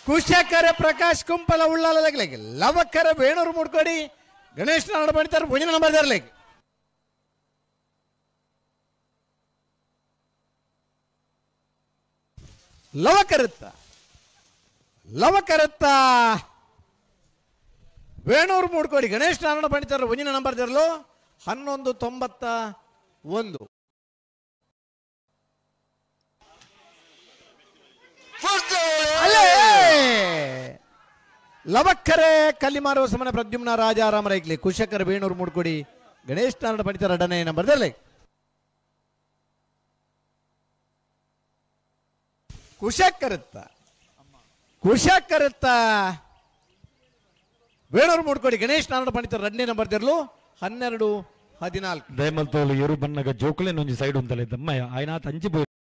ಕುಶಕರ ಪ್ರಕಾಶ್ ಕುಂಪಲ ಉಳ್ಳಾಲಕ್ಕೆ ಲವಕರ ಬೇಣೂರು ಮುಡ್ಕೊಡಿ ಗಣೇಶ್ ನಾಡ ಬಣಿತಾರೆ ಮುಂದಿನ ನಂಬರ್ ತರಲಿಕ್ಕೆ ಲವಕರತ್ತ ಬೇಣೂರು ಮೂಡ್ಕೋಡಿ ಗಣೇಶ್ ನಾರಾಯಣ ಪಂಡಿತರ ಮುಂದಿನ ನಂಬರ್ ತರಲು 1191 ಲವಕ್ಕರೆ ಕಲ್ಲಿಮಾರುವ ಸಮನ ಪ್ರದ್ಯುಮ್ನ ರಾಜಾರಾಮ ರೈಕ್ಲಿ ಕುಶಕರ ಬೇಣೂರು ಮೂಡ್ಕೋಡಿ ಗಣೇಶ್ ನಾರಾಯಣ ಪಂಡಿತರ 2ನೇ ನಂಬರ್ ತರಲಿ ಕುಶಕರತ್ತ ಬೇಣೂರು ಮೂಡ್ಕೋಡಿ ಗಣೇಶ್ ನಾರಾಯಣ ಪಂಡಿತರ 2ನೇ ನಂಬರ್ ತೆರಲು 1214 ದಯಮಲ್ತೋಲು ಎರು ಬನ್ನಗ ಜೋಕುಲೆ ನೊಂಜಿ ಸೈಡ್ ಉಂತಲೆ ದಮ್ಮಯ್ಯ ಆಯ್ನಾತ್ ಅಂಚಿ